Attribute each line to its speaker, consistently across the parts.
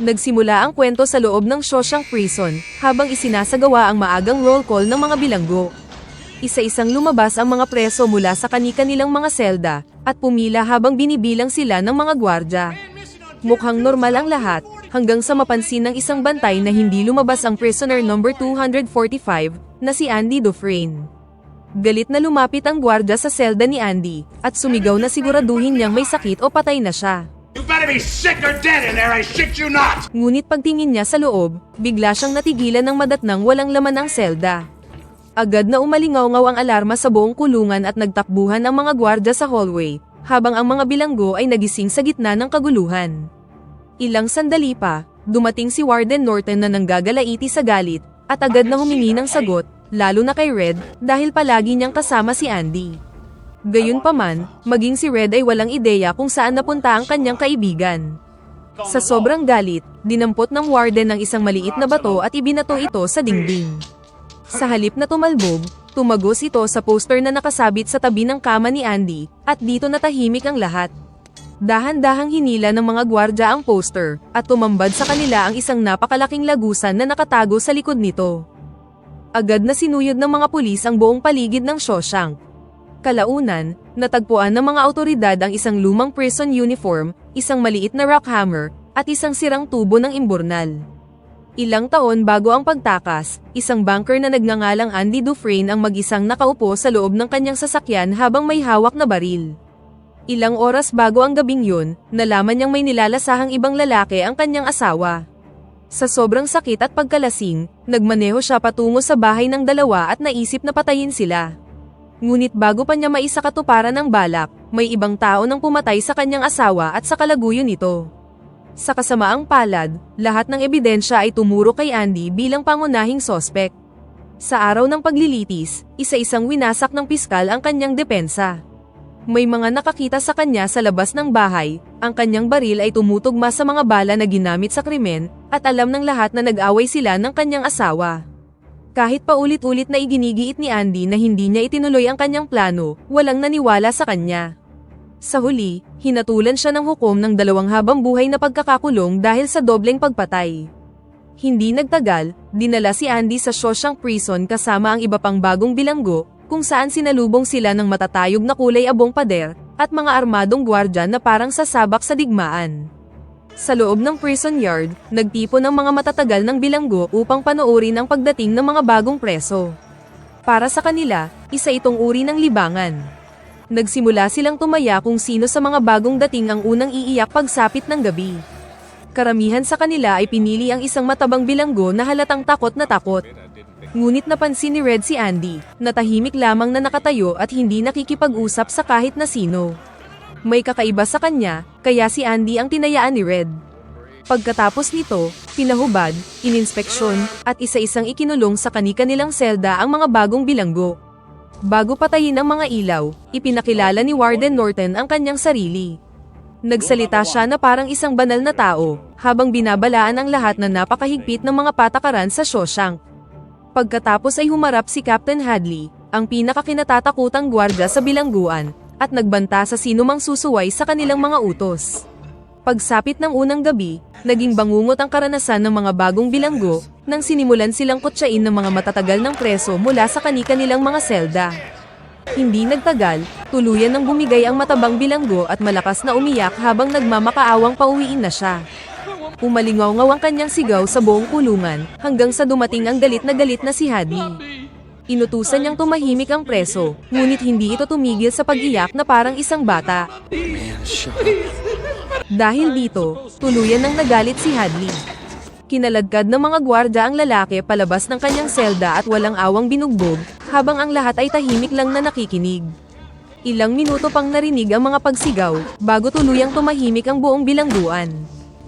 Speaker 1: Nagsimula ang kwento sa loob ng Shawshank Prison, habang isinasagawa ang maagang roll call ng mga bilanggo. Isa-isang lumabas ang mga preso mula sa kani-kanilang mga selda, at pumila habang binibilang sila ng mga gwardya. Mukhang normal ang lahat, hanggang sa mapansin ng isang bantay na hindi lumabas ang prisoner number 245, na si Andy Dufresne. Galit na lumapit ang gwardya sa selda ni Andy, at sumigaw na siguraduhin niyang may sakit o patay na siya.
Speaker 2: You better be sick or dead in there, I shit you not!
Speaker 1: Ngunit pagtingin niya sa loob, bigla siyang natigilan ng madatnang walang laman ang selda. Agad na umalingaw-ngaw ang alarma sa buong kulungan at nagtakbuhan ang mga gwardya sa hallway, habang ang mga bilanggo ay nagising sa gitna ng kaguluhan. Ilang sandali pa, dumating si Warden Norton na nanggagalaiti sa galit, at agad na humingi ng sagot, lalo na kay Red, dahil palagi niyang kasama si Andy. Gayunpaman, maging si Red ay walang ideya kung saan napunta ang kanyang kaibigan. Sa sobrang galit, dinampot ng warden ng isang maliit na bato at ibinato ito sa dingding. Sa halip na tumalbog, tumagos ito sa poster na nakasabit sa tabi ng kama ni Andy, at dito natahimik ang lahat. Dahan-dahang hinila ng mga gwardya ang poster, at tumambad sa kanila ang isang napakalaking lagusan na nakatago sa likod nito. Agad na sinuyod ng mga pulis ang buong paligid ng Shawshank. Kalaunan, natagpuan ng mga awtoridad ang isang lumang prison uniform, isang maliit na rock hammer, at isang sirang tubo ng imburnal. Ilang taon bago ang pagtakas, isang banker na nagngangalang Andy Dufresne ang mag-isang nakaupo sa loob ng kanyang sasakyan habang may hawak na baril. Ilang oras bago ang gabing yun, nalaman niyang may nilalasahang ibang lalaki ang kanyang asawa. Sa sobrang sakit at pagkalasing, nagmaneho siya patungo sa bahay ng dalawa at naisip na patayin sila. Ngunit bago pa niya maisakatuparan ng balak, may ibang tao nang pumatay sa kanyang asawa at sa kalaguyo nito. Sa kasamaang palad, lahat ng ebidensya ay tumuro kay Andy bilang pangunahing sospek. Sa araw ng paglilitis, isa-isang winasak ng piskal ang kanyang depensa. May mga nakakita sa kanya sa labas ng bahay, ang kanyang baril ay tumutugma sa mga bala na ginamit sa krimen, at alam ng lahat na nag-away sila ng kanyang asawa. Kahit paulit-ulit na iginigiit ni Andy na hindi niya itinuloy ang kanyang plano, walang naniwala sa kanya. Sa huli, hinatulan siya ng hukom ng 2 habang buhay na pagkakakulong dahil sa dobleng pagpatay. Hindi nagtagal, dinala si Andy sa Shawshank Prison kasama ang iba pang bagong bilanggo, kung saan sinalubong sila ng matatayog na kulay abong pader, at mga armadong gwardya na parang sasabak sa digmaan. Sa loob ng prison yard, nagtipon ang mga matatagal ng bilanggo upang panoorin ang pagdating ng mga bagong preso. Para sa kanila, isa itong uri ng libangan. Nagsimula silang tumaya kung sino sa mga bagong dating ang unang iiyak pagsapit ng gabi. Karamihan sa kanila ay pinili ang isang matabang bilanggo na halatang takot na takot. Ngunit napansin ni Red si Andy, na tahimik lamang na nakatayo at hindi nakikipag-usap sa kahit na sino. May kakaiba sa kanya, kaya si Andy ang tinayaan ni Red. Pagkatapos nito, pinahubad, ininspeksyon, at isa-isang ikinulong sa kani-kanilang selda ang mga bagong bilanggo. Bago patayin ang mga ilaw, ipinakilala ni Warden Norton ang kanyang sarili. Nagsalita siya na parang isang banal na tao, habang binabalaan ang lahat na napakahigpit ng mga patakaran sa Shawshank. Pagkatapos ay humarap si Captain Hadley, ang pinakakinatatakutang gwardya sa bilangguan, at nagbanta sa sinumang susuway sa kanilang mga utos. Pagsapit ng unang gabi, naging bangungot ang karanasan ng mga bagong bilanggo, nang sinimulan silang kutsain ng mga matatagal ng preso mula sa kani-kanilang mga selda. Hindi nagtagal, tuluyan nang bumigay ang matabang bilanggo at malakas na umiyak habang nagmamakaawang pauwiin na siya. Umalingaw-ngaw ang kanyang sigaw sa buong kulungan, hanggang sa dumating ang galit na si Hadley. Inutusan niyang tumahimik ang preso, ngunit hindi ito tumigil sa pag-iyak na parang isang bata. Dahil dito, tuluyan nang nagalit si Hadley. Kinaladkad ng mga gwardya ang lalaki palabas ng kanyang selda at walang awang binugbog, habang ang lahat ay tahimik lang na nakikinig. Ilang minuto pang narinig ang mga pagsigaw, bago tuluyang tumahimik ang buong bilangguan.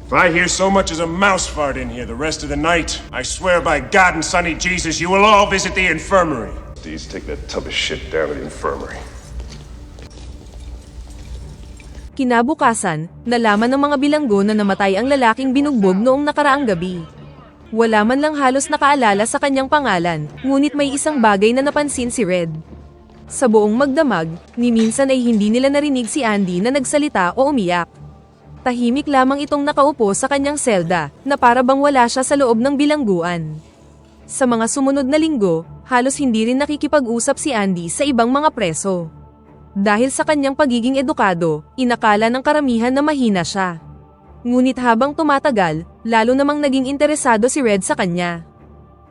Speaker 2: If I hear so much as a mouse fart in here the rest of the night, I swear by God and Sonny Jesus, you will all visit the infirmary.
Speaker 3: Please take that tub of shit down to the infirmary.
Speaker 1: Kinabukasan, nalaman ng mga bilanggo na namatay ang lalaking binugbog noong nakaraang gabi. Wala man lang halos nakaalala sa kanyang pangalan, ngunit may isang bagay na napansin si Red. Sa buong magdamag, ni minsan ay hindi nila narinig si Andy na nagsalita o umiyak. Tahimik lamang itong nakaupo sa kanyang selda, na para bang wala siya sa loob ng bilangguan. Sa mga sumunod na linggo, halos hindi rin nakikipag-usap si Andy sa ibang mga preso. Dahil sa kanyang pagiging edukado, inakala ng karamihan na mahina siya. Ngunit habang tumatagal, lalo namang naging interesado si Red sa kanya.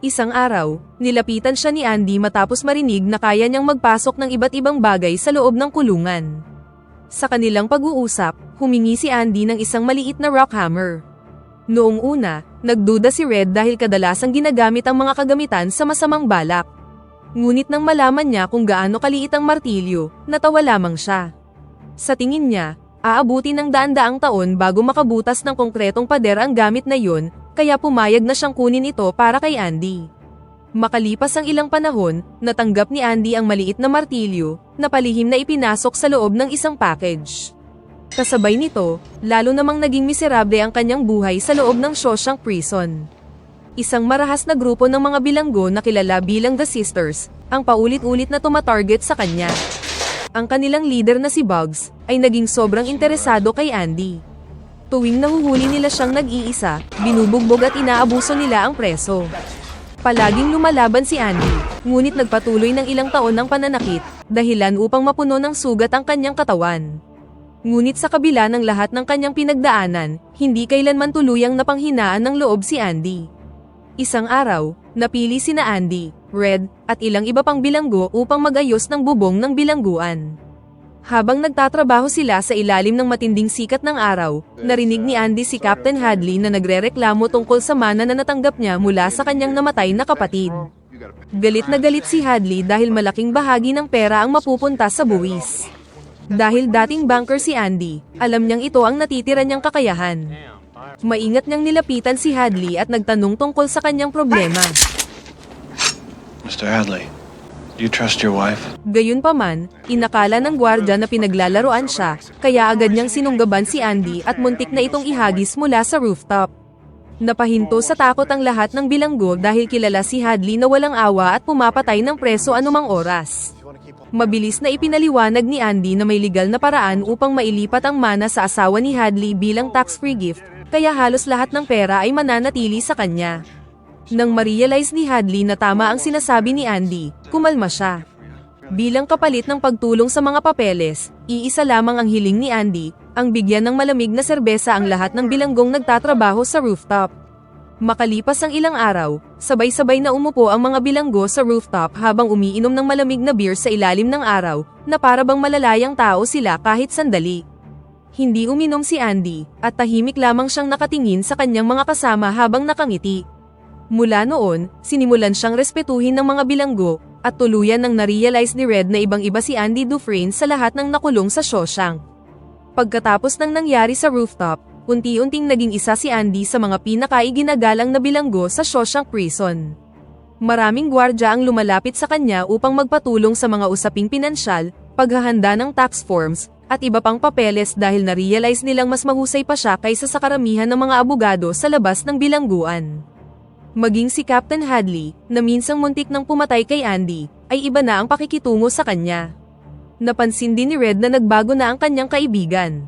Speaker 1: Isang araw, nilapitan siya ni Andy matapos marinig na kaya niyang magpasok ng iba't ibang bagay sa loob ng kulungan. Sa kanilang pag-uusap, humingi si Andy ng isang maliit na rock hammer. Noong una, nagduda si Red dahil kadalasang ginagamit ang mga kagamitan sa masamang balak. Ngunit nang malaman niya kung gaano kaliit ang martilyo, natawa lamang siya. Sa tingin niya, aabuti ng daan-daang taon bago makabutas ng konkretong pader ang gamit na yon, kaya pumayag na siyang kunin ito para kay Andy. Makalipas ang ilang panahon, natanggap ni Andy ang maliit na martilyo, na palihim na ipinasok sa loob ng isang package. Kasabay nito, lalo namang naging miserable ang kanyang buhay sa loob ng Shawshank Prison. Isang marahas na grupo ng mga bilanggo na kilala bilang The Sisters, ang paulit-ulit na tumatarget sa kanya. Ang kanilang leader na si Bugs, ay naging sobrang interesado kay Andy. Tuwing nahuhuli nila siyang nag-iisa, binubugbog at inaabuso nila ang preso. Palaging lumalaban si Andy, ngunit nagpatuloy ng ilang taon ng pananakit, dahilan upang mapuno ng sugat ang kanyang katawan. Ngunit sa kabila ng lahat ng kanyang pinagdaanan, hindi kailanman tuluyang napanghinaan ng loob si Andy. Isang araw, napili sina Andy, Red, at ilang iba pang bilanggo upang mag-ayos ng bubong ng bilangguan. Habang nagtatrabaho sila sa ilalim ng matinding sikat ng araw, narinig ni Andy si Captain Hadley na nagrereklamo tungkol sa mana na natanggap niya mula sa kanyang namatay na kapatid. Galit na galit si Hadley dahil malaking bahagi ng pera ang mapupunta sa buwis. Dahil dating banker si Andy, alam niyang ito ang natitira niyang kakayahan. Maingat niyang nilapitan si Hadley at nagtanong tungkol sa kanyang problema.
Speaker 4: Mr. Hadley, do you trust your wife?
Speaker 1: Gayunpaman, inakala ng gwardya na pinaglalaroan siya, kaya agad niyang sinunggaban si Andy at muntik na itong ihagis mula sa rooftop. Napahinto sa takot ang lahat ng bilanggo dahil kilala si Hadley na walang awa at pumapatay ng preso anumang oras. Mabilis na ipinaliwanag ni Andy na may legal na paraan upang mailipat ang mana sa asawa ni Hadley bilang tax-free gift, kaya halos lahat ng pera ay mananatili sa kanya. Nang ma-realize ni Hadley na tama ang sinasabi ni Andy, kumalma siya. Bilang kapalit ng pagtulong sa mga papeles, iisa lamang ang hiling ni Andy, ang bigyan ng malamig na serbesa ang lahat ng bilanggong nagtatrabaho sa rooftop. Makalipas ang ilang araw, sabay-sabay na umupo ang mga bilanggo sa rooftop habang umiinom ng malamig na beer sa ilalim ng araw, na para bang malalayang tao sila kahit sandali. Hindi uminom si Andy, at tahimik lamang siyang nakatingin sa kanyang mga kasama habang nakangiti. Mula noon, sinimulan siyang respetuhin ng mga bilanggo, at tuluyan nang na-realize ni Red na ibang-iba si Andy Dufresne sa lahat ng nakulong sa Shawshank. Pagkatapos ng nangyari sa rooftop, unti-unting naging isa si Andy sa mga pinakaiginagalang na bilanggo sa Shawshank Prison. Maraming gwardya ang lumalapit sa kanya upang magpatulong sa mga usaping pinansyal, paghahanda ng tax forms, at iba pang papeles dahil na-realize nilang mas mahusay pa siya kaysa sa karamihan ng mga abogado sa labas ng bilangguan. Maging si Captain Hadley, na minsang muntik nang pumatay kay Andy, ay iba na ang pakikitungo sa kanya. Napansin din ni Red na nagbago na ang kanyang kaibigan.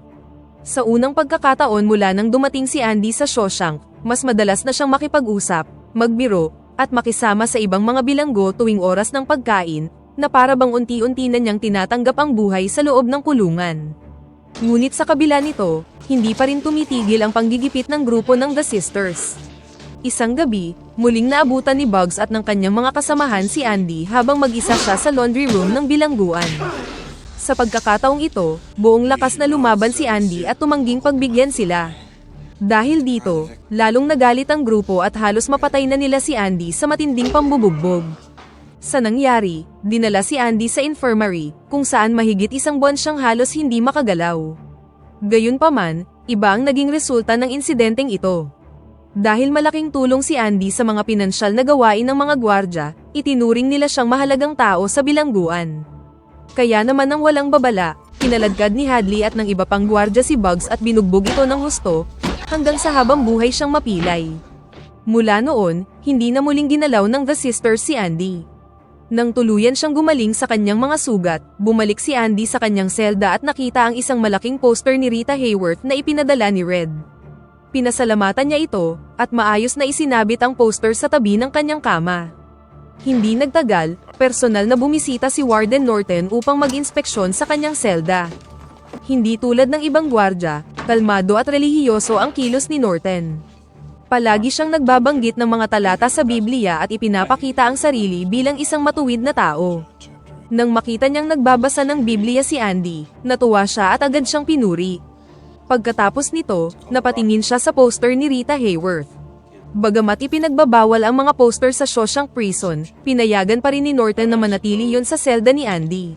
Speaker 1: Sa unang pagkakataon mula nang dumating si Andy sa Shawshank, mas madalas na siyang makipag-usap, magbiro, at makisama sa ibang mga bilanggo tuwing oras ng pagkain, na para bang unti-unti na niyang tinatanggap ang buhay sa loob ng kulungan. Ngunit sa kabila nito, hindi pa rin tumitigil ang panggigipit ng grupo ng The Sisters. Isang gabi, muling naabutan ni Bugs at ng kanyang mga kasamahan si Andy habang mag-isa siya sa laundry room ng bilangguan. Sa pagkakataong ito, buong lakas na lumaban si Andy at tumangging pagbigyan sila. Dahil dito, lalong nagalit ang grupo at halos mapatay na nila si Andy sa matinding pambubugbog. Sa nangyari, dinala si Andy sa infirmary, kung saan mahigit isang buwan siyang halos hindi makagalaw. Gayunpaman, iba ang naging resulta ng insidenteng ito. Dahil malaking tulong si Andy sa mga pinansyal na gawain ng mga gwardya, itinuring nila siyang mahalagang tao sa bilangguan. Kaya naman nang walang babala, kinaladkad ni Hadley at ng iba pang gwardya si Bugs at binugbog ito ng husto, hanggang sa habang buhay siyang mapilay. Mula noon, hindi na muling ginalaw ng The Sisters si Andy. Nang tuluyan siyang gumaling sa kanyang mga sugat, bumalik si Andy sa kanyang selda at nakita ang isang malaking poster ni Rita Hayworth na ipinadala ni Red. Pinasalamatan niya ito, at maayos na isinabit ang poster sa tabi ng kanyang kama. Hindi nagtagal, personal na bumisita si Warden Norton upang mag-inspeksyon sa kanyang selda. Hindi tulad ng ibang gwardya, kalmado at relihiyoso ang kilos ni Norton. Palagi siyang nagbabanggit ng mga talata sa Biblia at ipinapakita ang sarili bilang isang matuwid na tao. Nang makita niyang nagbabasa ng Biblia si Andy, natuwa siya at agad siyang pinuri. Pagkatapos nito, napatingin siya sa poster ni Rita Hayworth. Bagamat ipinagbabawal ang mga poster sa Shawshank Prison, pinayagan pa rin ni Norton na manatili yon sa selda ni Andy.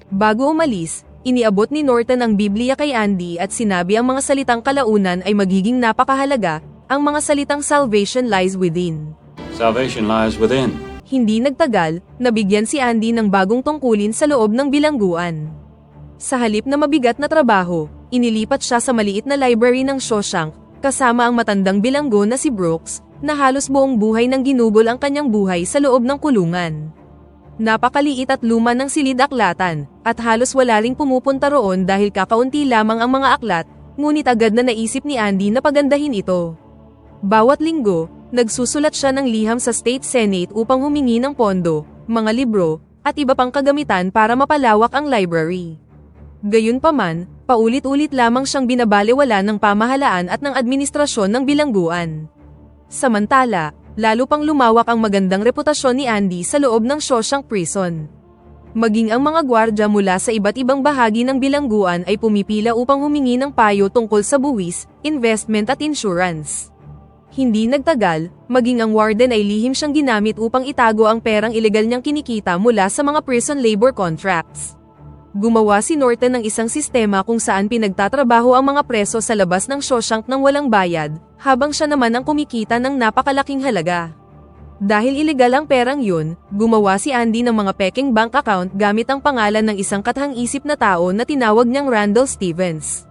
Speaker 1: Bago umalis, iniabot ni Norton ang Biblia kay Andy at sinabi ang mga salitang kalaunan ay magiging napakahalaga, ang mga salitang salvation lies within.
Speaker 5: Salvation lies within.
Speaker 1: Hindi nagtagal, nabigyan si Andy ng bagong tungkulin sa loob ng bilangguan. Sa halip na mabigat na trabaho, inilipat siya sa maliit na library ng Shawshank, kasama ang matandang bilanggo na si Brooks, na halos buong buhay nang ginugol ang kanyang buhay sa loob ng kulungan. Napakaliit at luma ng silid-aklatan, at halos wala ring pumupunta roon dahil kakaunti lamang ang mga aklat, ngunit agad na naisip ni Andy na pagandahin ito. Bawat linggo, nagsusulat siya ng liham sa State Senate upang humingi ng pondo, mga libro, at iba pang kagamitan para mapalawak ang library. Gayunpaman, paulit-ulit lamang siyang binabalewala ng pamahalaan at ng administrasyon ng bilangguan. Samantala, lalo pang lumawak ang magandang reputasyon ni Andy sa loob ng Shawshank Prison. Maging ang mga gwardya mula sa iba't ibang bahagi ng bilangguan ay pumipila upang humingi ng payo tungkol sa buwis, investment at insurance. Hindi nagtagal, maging ang warden ay lihim siyang ginamit upang itago ang perang ilegal niyang kinikita mula sa mga prison labor contracts. Gumawa si Norton ng isang sistema kung saan pinagtatrabaho ang mga preso sa labas ng Shawshank ng walang bayad, habang siya naman ang kumikita ng napakalaking halaga. Dahil ilegal ang perang yun, gumawa si Andy ng mga peking bank account gamit ang pangalan ng isang kathang-isip na tao na tinawag niyang Randall Stevens.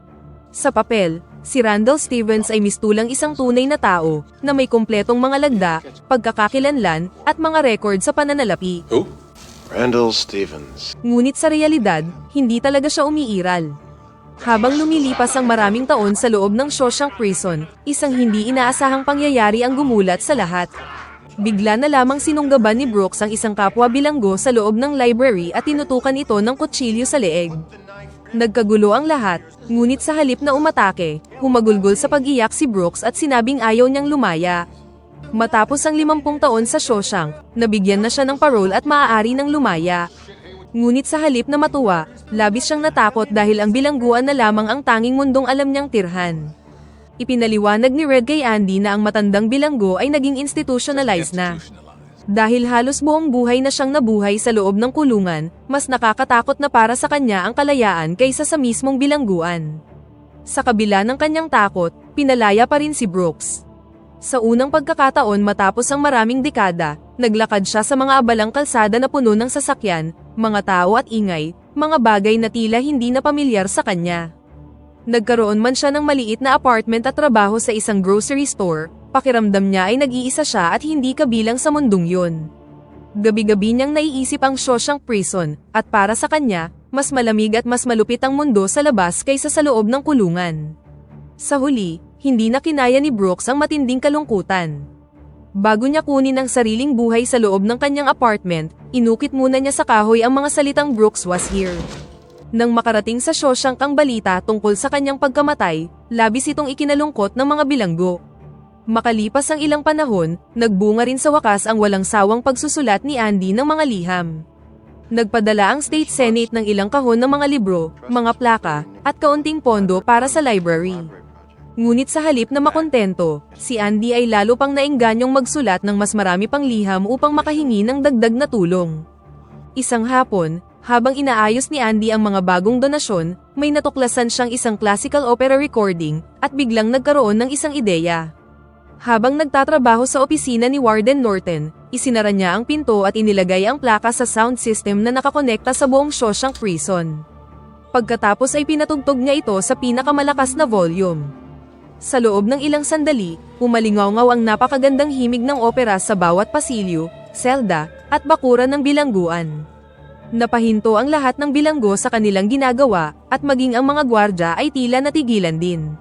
Speaker 1: Sa papel, si Randall Stevens ay mistulang isang tunay na tao, na may kumpletong mga lagda, pagkakakilanlan, at mga record sa pananalapi.
Speaker 3: Who? Randall Stevens.
Speaker 1: Ngunit sa realidad, hindi talaga siya umiiral. Habang lumilipas ang maraming taon sa loob ng Shawshank Prison, isang hindi inaasahang pangyayari ang gumulat sa lahat. Bigla na lamang sinunggaban ni Brooks ang isang kapwa bilanggo sa loob ng library at tinutukan ito ng kutsilyo sa leeg. Nagkagulo ang lahat, ngunit sa halip na umatake, humagulgol sa pag-iyak si Brooks at sinabing ayaw niyang lumaya. Matapos ang 50 taon sa Shawshank, nabigyan na siya ng parole at maaari ng lumaya. Ngunit sa halip na matuwa, labis siyang natakot dahil ang bilangguan na lamang ang tanging mundong alam niyang tirhan. Ipinaliwanag ni Red kay Andy na ang matandang bilanggo ay naging institutionalized na. Dahil halos buong buhay na siyang nabuhay sa loob ng kulungan, mas nakakatakot na para sa kanya ang kalayaan kaysa sa mismong bilangguan. Sa kabila ng kanyang takot, pinalaya pa rin si Brooks. Sa unang pagkakataon matapos ang maraming dekada, naglakad siya sa mga abalang kalsada na puno ng sasakyan, mga tao at ingay, mga bagay na tila hindi na pamilyar sa kanya. Nagkaroon man siya ng maliit na apartment at trabaho sa isang grocery store, pakiramdam niya ay nag-iisa siya at hindi kabilang sa mundong yun. Gabi-gabi niyang naiisip ang Shawshank Prison, at para sa kanya, mas malamig at mas malupit ang mundo sa labas kaysa sa loob ng kulungan. Sa huli, hindi na kinaya ni Brooks ang matinding kalungkutan. Bago niya kunin ang sariling buhay sa loob ng kanyang apartment, inukit muna niya sa kahoy ang mga salitang "Brooks was here." Nang makarating sa Shawshank ang balita tungkol sa kanyang pagkamatay, labis itong ikinalungkot ng mga bilanggo. Makalipas ang ilang panahon, nagbunga rin sa wakas ang walang sawang pagsusulat ni Andy ng mga liham. Nagpadala ang State Senate ng ilang kahon ng mga libro, mga plaka, at kaunting pondo para sa library. Ngunit sa halip na makontento, si Andy ay lalo pang naingganyong magsulat ng mas marami pang liham upang makahingi ng dagdag na tulong. Isang hapon, habang inaayos ni Andy ang mga bagong donasyon, may natuklasan siyang isang classical opera recording, at biglang nagkaroon ng isang ideya. Habang nagtatrabaho sa opisina ni Warden Norton, isinara niya ang pinto at inilagay ang plaka sa sound system na nakakonekta sa buong Shawshank Prison. Pagkatapos ay pinatugtog niya ito sa pinakamalakas na volume. Sa loob ng ilang sandali, umalingaw-ngaw ang napakagandang himig ng opera sa bawat pasilyo, selda, at bakuran ng bilangguan. Napahinto ang lahat ng bilanggo sa kanilang ginagawa, at maging ang mga gwardya ay tila natigilan din.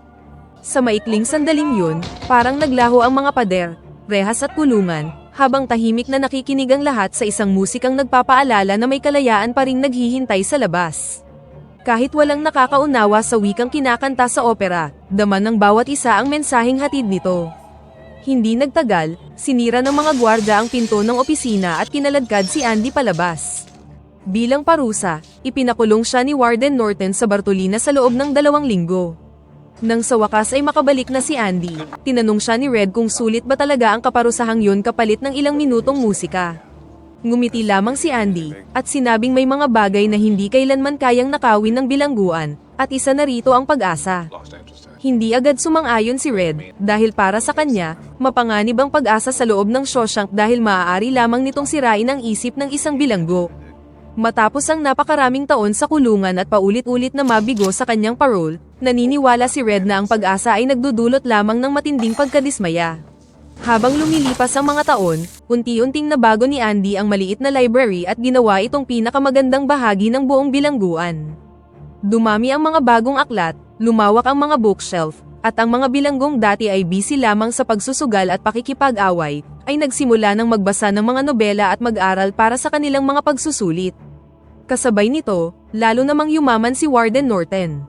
Speaker 1: Sa maikling sandaling yun, parang naglaho ang mga pader, rehas at kulungan, habang tahimik na nakikinig ang lahat sa isang musikang nagpapaalala na may kalayaan pa ring naghihintay sa labas. Kahit walang nakakaunawa sa wikang kinakanta sa opera, daman ng bawat isa ang mensaheng hatid nito. Hindi nagtagal, sinira ng mga gwardya ang pinto ng opisina at kinaladkad si Andy palabas. Bilang parusa, ipinakulong siya ni Warden Norton sa Bartolina sa loob ng 2 linggo. Nang sa wakas ay makabalik na si Andy, tinanong siya ni Red kung sulit ba talaga ang kaparusahang yun kapalit ng ilang minutong musika. Ngumiti lamang si Andy, at sinabing may mga bagay na hindi kailanman kayang nakawin ng bilangguan, at isa na rito ang pag-asa. Hindi agad sumang-ayon si Red, dahil para sa kanya, mapanganib ang pag-asa sa loob ng Shawshank dahil maaari lamang nitong sirain ang isip ng isang bilanggo. Matapos ang napakaraming taon sa kulungan at paulit-ulit na mabigo sa kanyang parole, naniniwala si Red na ang pag-asa ay nagdudulot lamang ng matinding pagkadismaya. Habang lumilipas ang mga taon, unti-unting nabago ni Andy ang maliit na library at ginawa itong pinakamagandang bahagi ng buong bilangguan. Dumami ang mga bagong aklat, lumawak ang mga bookshelf, at ang mga bilanggong dati ay busy lamang sa pagsusugal at pakikipag-away, ay nagsimula ng magbasa ng mga nobela at mag-aral para sa kanilang mga pagsusulit. Kasabay nito, lalo namang yumaman si Warden Norton.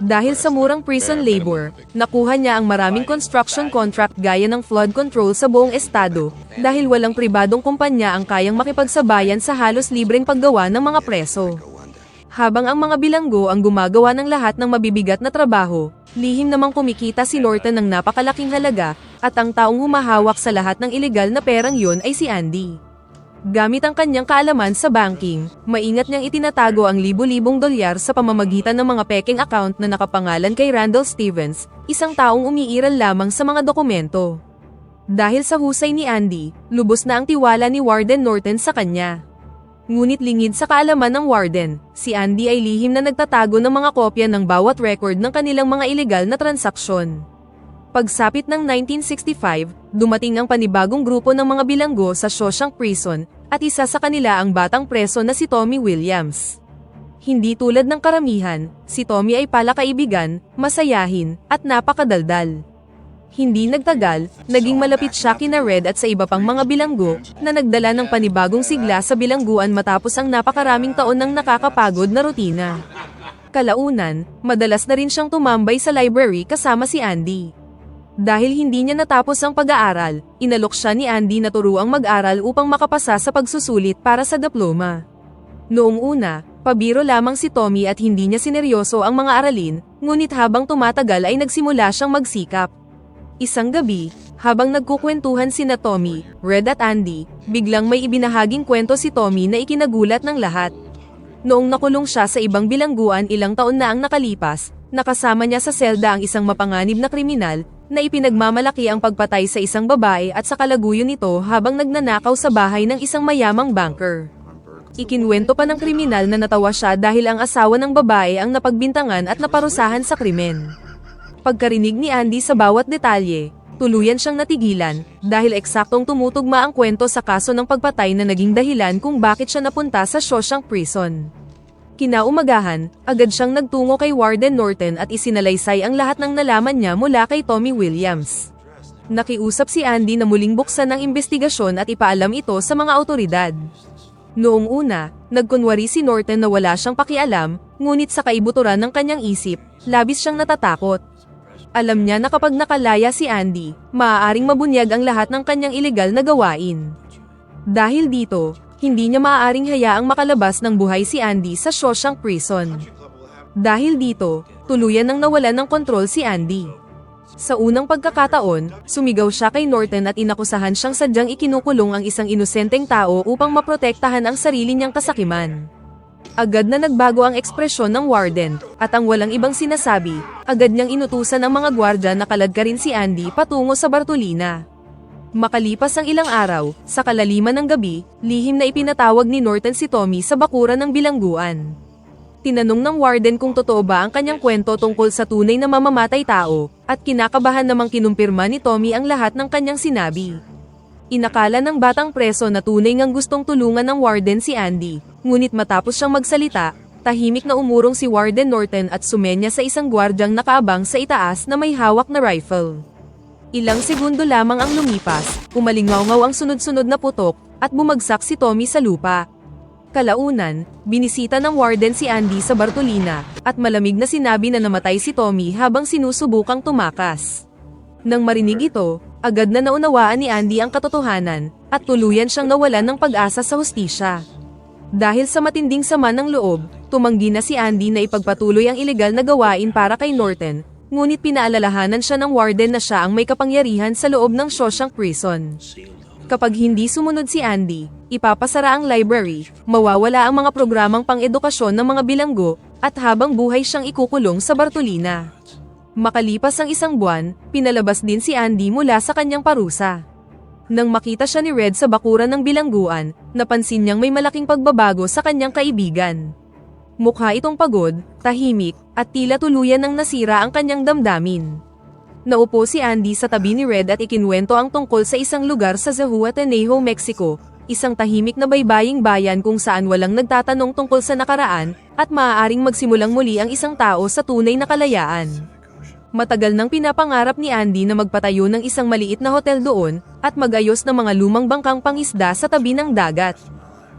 Speaker 1: Dahil sa murang prison labor, nakuha niya ang maraming construction contract gaya ng flood control sa buong estado, dahil walang pribadong kumpanya ang kayang makipagsabayan sa halos libreng paggawa ng mga preso. Habang ang mga bilanggo ang gumagawa ng lahat ng mabibigat na trabaho, lihim namang kumikita si Norton ng napakalaking halaga, at ang taong humahawak sa lahat ng ilegal na perang yun ay si Andy. Gamit ang kanyang kaalaman sa banking, maingat niyang itinatago ang libu-libong dolyar sa pamamagitan ng mga peking account na nakapangalan kay Randall Stevens, isang taong umiiral lamang sa mga dokumento. Dahil sa husay ni Andy, lubos na ang tiwala ni Warden Norton sa kanya. Ngunit lingid sa kaalaman ng Warden, si Andy ay lihim na nagtatago ng mga kopya ng bawat record ng kanilang mga ilegal na transaksyon. Pagsapit ng 1965, dumating ang panibagong grupo ng mga bilanggo sa Shawshank Prison, at isa sa kanila ang batang preso na si Tommy Williams. Hindi tulad ng karamihan, si Tommy ay palakaibigan, masayahin, at napakadaldal. Hindi nagtagal, naging malapit siya kina Red at sa iba pang mga bilanggo, na nagdala ng panibagong sigla sa bilangguan matapos ang napakaraming taon ng nakakapagod na rutina. Kalaunan, madalas na rin siyang tumambay sa library kasama si Andy. Dahil hindi niya natapos ang pag-aaral, inalok siya ni Andy na turuang mag-aral upang makapasa sa pagsusulit para sa diploma. Noong una, pabiro lamang si Tommy at hindi niya sineryoso ang mga aralin, ngunit habang tumatagal ay nagsimula siyang magsikap. Isang gabi, habang nagkukwentuhan sina Tommy, Red at Andy, biglang may ibinahaging kwento si Tommy na ikinagulat ng lahat. Noong nakulong siya sa ibang bilangguan ilang taon na ang nakalipas, nakasama niya sa selda ang isang mapanganib na kriminal, na ipinagmamalaki ang pagpatay sa isang babae at sa kalaguyo nito habang nagnanakaw sa bahay ng isang mayamang banker. Ikinwento pa ng kriminal na natawa siya dahil ang asawa ng babae ang napagbintangan at naparusahan sa krimen. Pagkarinig ni Andy sa bawat detalye, tuluyan siyang natigilan, dahil eksaktong tumutugma ang kwento sa kaso ng pagpatay na naging dahilan kung bakit siya napunta sa Shawshank Prison. Kinaumagahan, agad siyang nagtungo kay Warden Norton at isinalaysay ang lahat ng nalaman niya mula kay Tommy Williams. Nakiusap si Andy na muling buksan ang investigasyon at ipaalam ito sa mga awtoridad. Noong una, nagkunwari si Norton na wala siyang pakialam, ngunit sa kaibuturan ng kanyang isip, labis siyang natatakot. Alam niya na kapag nakalaya si Andy, maaaring mabunyag ang lahat ng kanyang ilegal na gawain. Dahil dito, hindi niya maaaring hayaang makalabas ng buhay si Andy sa Shawshank Prison. Dahil dito, tuluyan nang nawalan ng kontrol si Andy. Sa unang pagkakataon, sumigaw siya kay Norton at inakusahan siyang sadyang ikinukulong ang isang inosenteng tao upang maprotektahan ang sarili niyang kasakiman. Agad na nagbago ang ekspresyon ng Warden, at ang walang ibang sinasabi, agad niyang inutusan ang mga gwardya na kaladkarin si Andy patungo sa Bartolina. Makalipas ang ilang araw, sa kalaliman ng gabi, lihim na ipinatawag ni Norton si Tommy sa bakuran ng bilangguan. Tinanong ng Warden kung totoo ba ang kanyang kwento tungkol sa tunay na mamamatay tao, at kinakabahan namang kinumpirma ni Tommy ang lahat ng kanyang sinabi. Inakala ng batang preso na tunay ngang gustong tulungan ng warden si Andy, ngunit matapos siyang magsalita, tahimik na umurong si Warden Norton at sumenya sa isang gwardyang nakaabang sa itaas na may hawak na rifle. Ilang segundo lamang ang lumipas, umalingaw-ngaw ang sunod-sunod na putok, at bumagsak si Tommy sa lupa. Kalaunan, binisita ng warden si Andy sa Bartolina, at malamig na sinabi na namatay si Tommy habang sinusubukang tumakas. Nang marinig ito, agad na naunawaan ni Andy ang katotohanan, at tuluyan siyang nawalan ng pag-asa sa hustisya. Dahil sa matinding sama ng loob, tumanggi na si Andy na ipagpatuloy ang ilegal na gawain para kay Norton, ngunit pinaalalahanan siya ng warden na siya ang may kapangyarihan sa loob ng Shawshank Prison. Kapag hindi sumunod si Andy, ipapasara ang library, mawawala ang mga programang pang-edukasyon ng mga bilanggo, at habang buhay siyang ikukulong sa Bartolina. Makalipas ang isang buwan, pinalabas din si Andy mula sa kanyang parusa. Nang makita siya ni Red sa bakuran ng bilangguan, napansin niyang may malaking pagbabago sa kanyang kaibigan. Mukha itong pagod, tahimik, at tila tuluyan nang nasira ang kanyang damdamin. Naupo si Andy sa tabi ni Red at ikinwento ang tungkol sa isang lugar sa Zihuatanejo, Mexico, isang tahimik na baybaying bayan kung saan walang nagtatanong tungkol sa nakaraan, at maaaring magsimulang muli ang isang tao sa tunay na kalayaan. Matagal nang pinapangarap ni Andy na magpatayo ng isang maliit na hotel doon, at magayos ng mga lumang bangkang pangisda sa tabi ng dagat.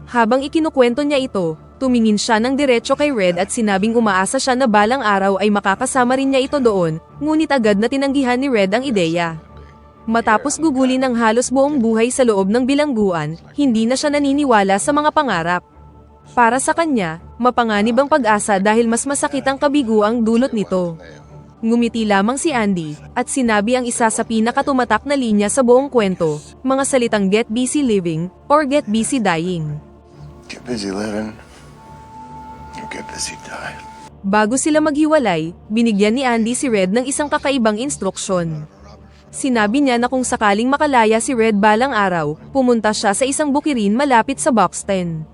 Speaker 1: Habang ikinukwento niya ito, tumingin siya ng diretso kay Red at sinabing umaasa siya na balang araw ay makakasama rin niya ito doon, ngunit agad na tinanggihan ni Red ang ideya. Matapos gugulin ng halos buong buhay sa loob ng bilangguan, hindi na siya naniniwala sa mga pangarap. Para sa kanya, mapanganib ang pag-asa dahil mas masakit ang kabiguang dulot nito. Ngumiti lamang si Andy, at sinabi ang isa sa pinakatumatak na linya sa buong kwento, mga salitang get busy living, or get busy dying.
Speaker 3: Get busy living. You get busy dying.
Speaker 1: Bago sila maghiwalay, binigyan ni Andy si Red ng isang kakaibang instruksyon. Sinabi niya na kung sakaling makalaya si Red balang araw, pumunta siya sa isang bukirin malapit sa Buxton.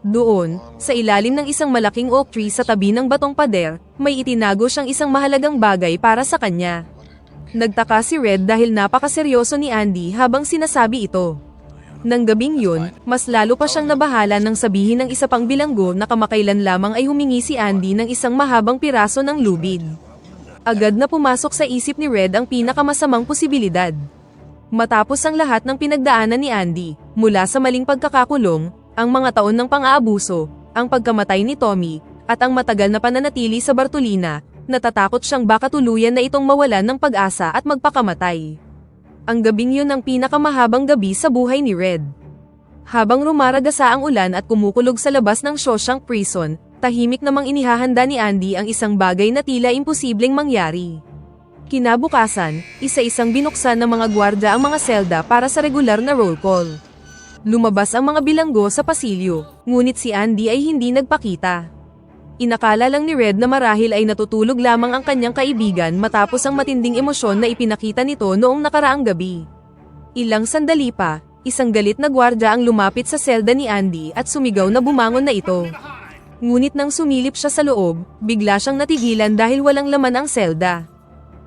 Speaker 1: Doon, sa ilalim ng isang malaking oak tree sa tabi ng batong pader, may itinago siyang isang mahalagang bagay para sa kanya. Nagtaka si Red dahil napakaseryoso ni Andy habang sinasabi ito. Nang gabing yun, mas lalo pa siyang nabahala nang sabihin ng isa pang bilanggo na kamakailan lamang ay humingi si Andy ng isang mahabang piraso ng lubid. Agad na pumasok sa isip ni Red ang pinakamasamang posibilidad. Matapos ang lahat ng pinagdaanan ni Andy, mula sa maling pagkakakulong, ang mga taon ng pang-aabuso, ang pagkamatay ni Tommy, at ang matagal na pananatili sa Bartolina, natatakot siyang baka tuluyan na itong mawalan ng pag-asa at magpakamatay. Ang gabing yun ang pinakamahabang gabi sa buhay ni Red. Habang rumaragasa ang ulan at kumukulog sa labas ng Shawshank Prison, tahimik namang inihahanda ni Andy ang isang bagay na tila imposibleng mangyari. Kinabukasan, isa-isang binuksan ng mga gwardya ang mga selda para sa regular na roll call. Lumabas ang mga bilanggo sa pasilyo, ngunit si Andy ay hindi nagpakita. Inakala lang ni Red na marahil ay natutulog lamang ang kanyang kaibigan matapos ang matinding emosyon na ipinakita nito noong nakaraang gabi. Ilang sandali pa, isang galit na gwardya ang lumapit sa selda ni Andy at sumigaw na bumangon na ito. Ngunit nang sumilip siya sa loob, bigla siyang natigilan dahil walang laman ang selda.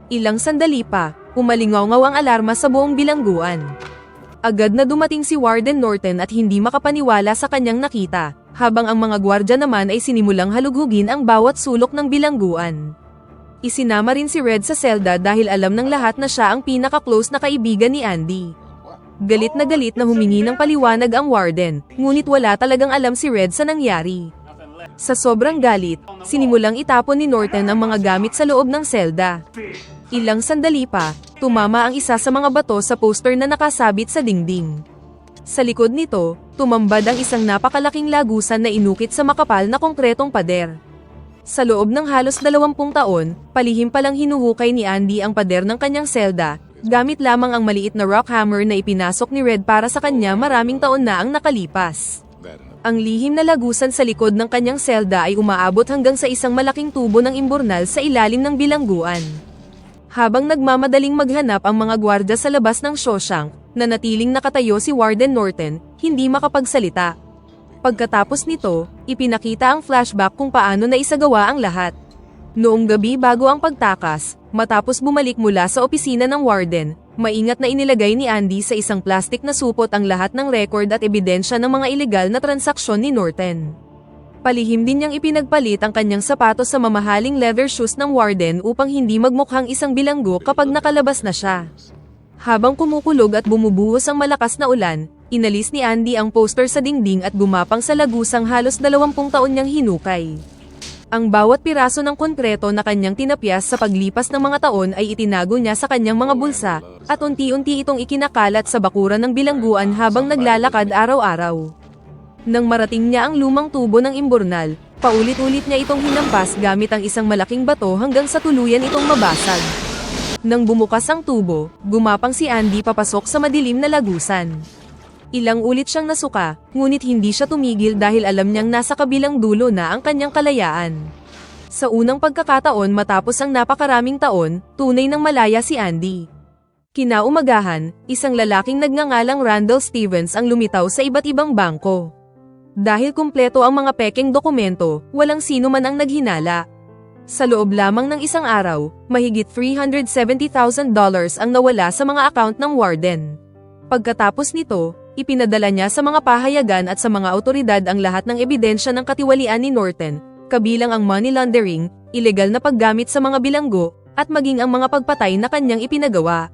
Speaker 1: Ilang sandali pa, umalingaw-ngaw ang alarma sa buong bilangguan. Agad na dumating si Warden Norton at hindi makapaniwala sa kanyang nakita, habang ang mga gwardya naman ay sinimulang halughugin ang bawat sulok ng bilangguan. Isinama rin si Red sa selda dahil alam ng lahat na siya ang pinaka-close na kaibigan ni Andy. Galit na humingi ng paliwanag ang warden, ngunit wala talagang alam si Red sa nangyari. Sa sobrang galit, sinimulang itapon ni Norton ang mga gamit sa loob ng selda. Ilang sandali pa, tumama ang isa sa mga bato sa poster na nakasabit sa dingding. Sa likod nito, tumambad ang isang napakalaking lagusan na inukit sa makapal na konkretong pader. Sa loob ng halos 20 taon, palihim palang hinuhukay ni Andy ang pader ng kanyang selda, gamit lamang ang maliit na rock hammer na ipinasok ni Red para sa kanya maraming taon na ang nakalipas. Ang lihim na lagusan sa likod ng kanyang selda ay umaabot hanggang sa isang malaking tubo ng imburnal sa ilalim ng bilangguan. Habang nagmamadaling maghanap ang mga gwardya sa labas ng Shawshank, nanatiling nakatayo si Warden Norton, hindi makapagsalita. Pagkatapos nito, ipinakita ang flashback kung paano naisagawa ang lahat. Noong gabi bago ang pagtakas, matapos bumalik mula sa opisina ng warden, maingat na inilagay ni Andy sa isang plastik na supot ang lahat ng record at ebidensya ng mga ilegal na transaksyon ni Norton. Palihim din niyang ipinagpalit ang kanyang sapatos sa mamahaling leather shoes ng warden upang hindi magmukhang isang bilanggo kapag nakalabas na siya. Habang kumukulog at bumubuhos ang malakas na ulan, inalis ni Andy ang poster sa dingding at gumapang sa lagusang halos 20 taon niyang hinukay. Ang bawat piraso ng konkreto na kanyang tinapyas sa paglipas ng mga taon ay itinago niya sa kanyang mga bulsa, at unti-unti itong ikinakalat sa bakuran ng bilangguan habang naglalakad araw-araw. Nang marating niya ang lumang tubo ng imburnal, paulit-ulit niya itong hinampas gamit ang isang malaking bato hanggang sa tuluyan itong mabasag. Nang bumukas ang tubo, gumapang si Andy papasok sa madilim na lagusan. Ilang ulit siyang nasuka, ngunit hindi siya tumigil dahil alam niyang nasa kabilang dulo na ang kanyang kalayaan. Sa unang pagkakataon matapos ang napakaraming taon, tunay nang malaya si Andy. Kinaumagahan, isang lalaking nagngangalang Randall Stevens ang lumitaw sa iba't ibang bangko. Dahil kumpleto ang mga pekeng dokumento, walang sino man ang naghinala. Sa loob lamang ng isang araw, mahigit $370,000 ang nawala sa mga account ng warden. Pagkatapos nito, ipinadala niya sa mga pahayagan at sa mga awtoridad ang lahat ng ebidensya ng katiwalian ni Norton, kabilang ang money laundering, ilegal na paggamit sa mga bilanggo, at maging ang mga pagpatay na kanyang ipinagawa.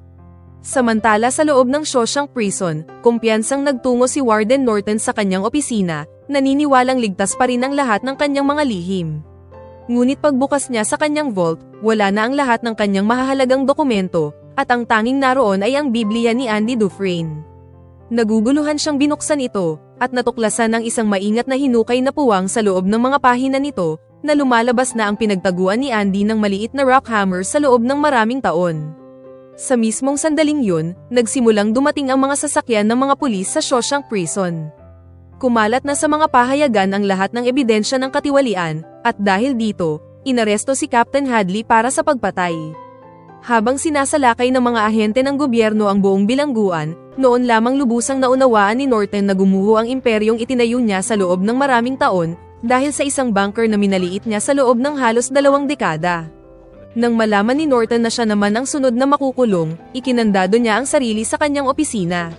Speaker 1: Samantala sa loob ng Shawshank Prison, kumpiyansang nagtungo si Warden Norton sa kanyang opisina, naniniwalang ligtas pa rin ang lahat ng kanyang mga lihim. Ngunit pagbukas niya sa kanyang vault, wala na ang lahat ng kanyang mahahalagang dokumento, at ang tanging naroon ay ang Biblia ni Andy Dufresne. Naguguluhan siyang binuksan ito, at natuklasan ng isang maingat na hinukay na puwang sa loob ng mga pahina nito, na lumalabas na ang pinagtaguan ni Andy ng maliit na rock hammer sa loob ng maraming taon. Sa mismong sandaling yun, nagsimulang dumating ang mga sasakyan ng mga pulis sa Shawshank Prison. Kumalat na sa mga pahayagan ang lahat ng ebidensya ng katiwalian, at dahil dito, inaresto si Captain Hadley para sa pagpatay. Habang sinasalakay ng mga ahente ng gobyerno ang buong bilangguan, noon lamang lubusang naunawaan ni Norton na gumuho ang imperyong itinayo niya sa loob ng maraming taon, dahil sa isang bunker na minaliit niya sa loob ng halos 2 dekada. Nang malaman ni Norton na siya naman ang sunod na makukulong, ikinandado niya ang sarili sa kanyang opisina.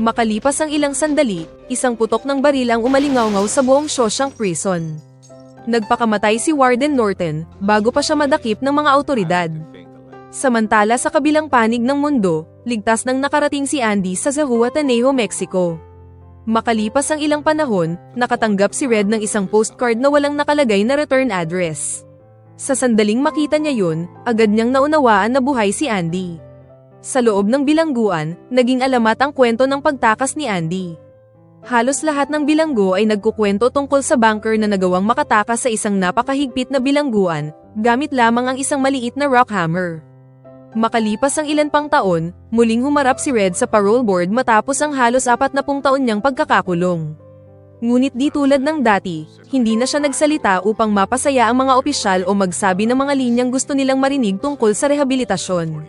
Speaker 1: Makalipas ang ilang sandali, isang putok ng baril ang umalingaw-ngaw sa buong Shawshank Prison. Nagpakamatay si Warden Norton, bago pa siya madakip ng mga awtoridad. Samantala sa kabilang panig ng mundo, ligtas nang nakarating si Andy sa Zihuatanejo, Mexico. Makalipas ang ilang panahon, nakatanggap si Red ng isang postcard na walang nakalagay na return address. Sa sandaling makita niya yun, agad niyang naunawaan na buhay si Andy. Sa loob ng bilangguan, naging alamat ang kwento ng pagtakas ni Andy. Halos lahat ng bilanggo ay nagkukwento tungkol sa bunker na nagawang makatakas sa isang napakahigpit na bilangguan, gamit lamang ang isang maliit na rock hammer. Makalipas ang ilan pang taon, muling humarap si Red sa parole board matapos ang halos 40 taon niyang pagkakakulong. Ngunit di tulad ng dati, hindi na siya nagsalita upang mapasaya ang mga opisyal o magsabi ng mga linyang gusto nilang marinig tungkol sa rehabilitasyon.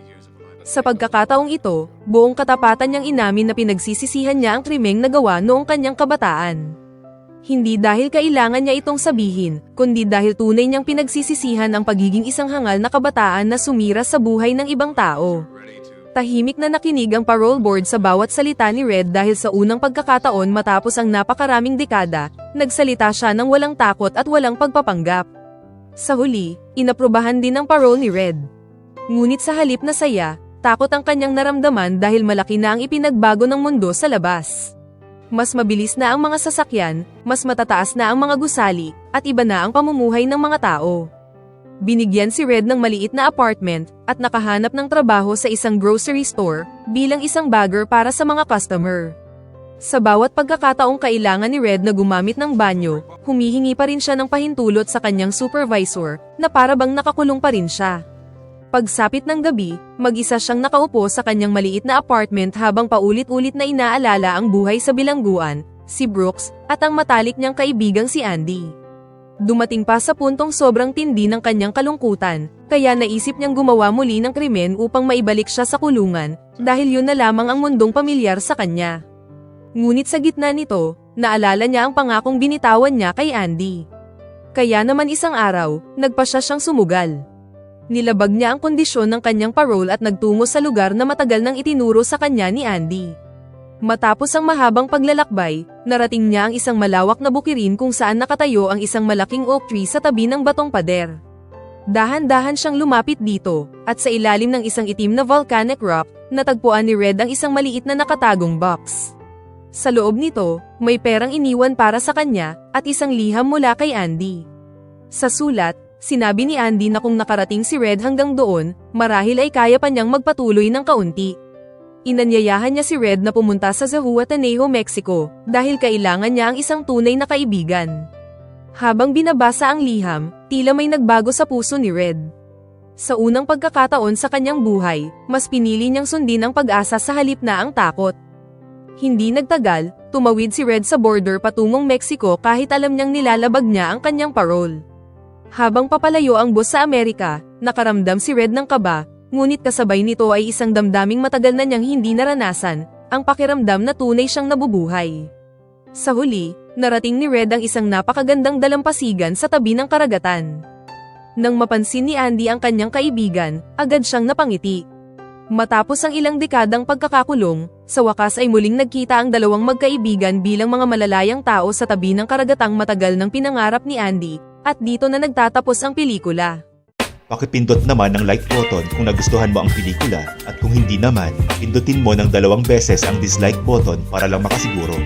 Speaker 1: Sa pagkakataong ito, buong katapatan niyang inamin na pinagsisisihan niya ang krimeng nagawa noong kanyang kabataan. Hindi dahil kailangan niya itong sabihin, kundi dahil tunay niyang pinagsisisihan ang pagiging isang hangal na kabataan na sumira sa buhay ng ibang tao. Tahimik na nakinig ang parole board sa bawat salita ni Red dahil sa unang pagkakataon matapos ang napakaraming dekada, nagsalita siya ng walang takot at walang pagpapanggap. Sa huli, inaprubahan din ang parole ni Red. Ngunit sa halip na saya, takot ang kanyang naramdaman dahil malaki na ang ipinagbago ng mundo sa labas. Mas mabilis na ang mga sasakyan, mas matataas na ang mga gusali, at iba na ang pamumuhay ng mga tao. Binigyan si Red ng maliit na apartment, at nakahanap ng trabaho sa isang grocery store, bilang isang bagger para sa mga customer. Sa bawat pagkakataong kailangan ni Red na gumamit ng banyo, humihingi pa rin siya ng pahintulot sa kanyang supervisor, na para bang nakakulong pa rin siya. Pagsapit ng gabi, mag-isa siyang nakaupo sa kanyang maliit na apartment habang paulit-ulit na inaalala ang buhay sa bilangguan, si Brooks, at ang matalik niyang kaibigang si Andy. Dumating pa sa puntong sobrang tindi ng kanyang kalungkutan, kaya naisip niyang gumawa muli ng krimen upang maibalik siya sa kulungan, dahil yun na lamang ang mundong pamilyar sa kanya. Ngunit sa gitna nito, naalala niya ang pangakong binitawan niya kay Andy. Kaya naman isang araw, nagpa siya siyang sumugal. Nilabag niya ang kondisyon ng kanyang parole at nagtungo sa lugar na matagal nang itinuro sa kanya ni Andy. Matapos ang mahabang paglalakbay, narating niya ang isang malawak na bukirin kung saan nakatayo ang isang malaking oak tree sa tabi ng batong pader. Dahan-dahan siyang lumapit dito, at sa ilalim ng isang itim na volcanic rock, natagpuan ni Red ang isang maliit na nakatagong box. Sa loob nito, may perang iniwan para sa kanya, at isang liham mula kay Andy. Sa sulat, sinabi ni Andy na kung nakarating si Red hanggang doon, marahil ay kaya pa niyang magpatuloy ng kaunti. Inanyayahan niya si Red na pumunta sa Zihuatanejo, Mexico, dahil kailangan niya ang isang tunay na kaibigan. Habang binabasa ang liham, tila may nagbago sa puso ni Red. Sa unang pagkakataon sa kanyang buhay, mas pinili niyang sundin ang pag-asa sa halip na ang takot. Hindi nagtagal, tumawid si Red sa border patungong Mexico kahit alam niyang nilalabag niya ang kanyang parole. Habang papalayo ang bus sa Amerika, nakaramdam si Red ng kaba, ngunit kasabay nito ay isang damdaming matagal na niyang hindi naranasan, ang pakiramdam na tunay siyang nabubuhay. Sa huli, narating ni Red ang isang napakagandang dalampasigan sa tabi ng karagatan. Nang mapansin ni Andy ang kanyang kaibigan, agad siyang napangiti. Matapos ang ilang dekadang pagkakakulong, sa wakas ay muling nagkita ang dalawang magkaibigan bilang mga malalayang tao sa tabi ng karagatang matagal ng pinangarap ni Andy, at dito na nagtatapos ang pelikula.
Speaker 6: Pakipindot naman ng like button kung nagustuhan mo ang pelikula at kung hindi naman, pindutin mo ng 2 beses ang dislike button para lang makasiguro.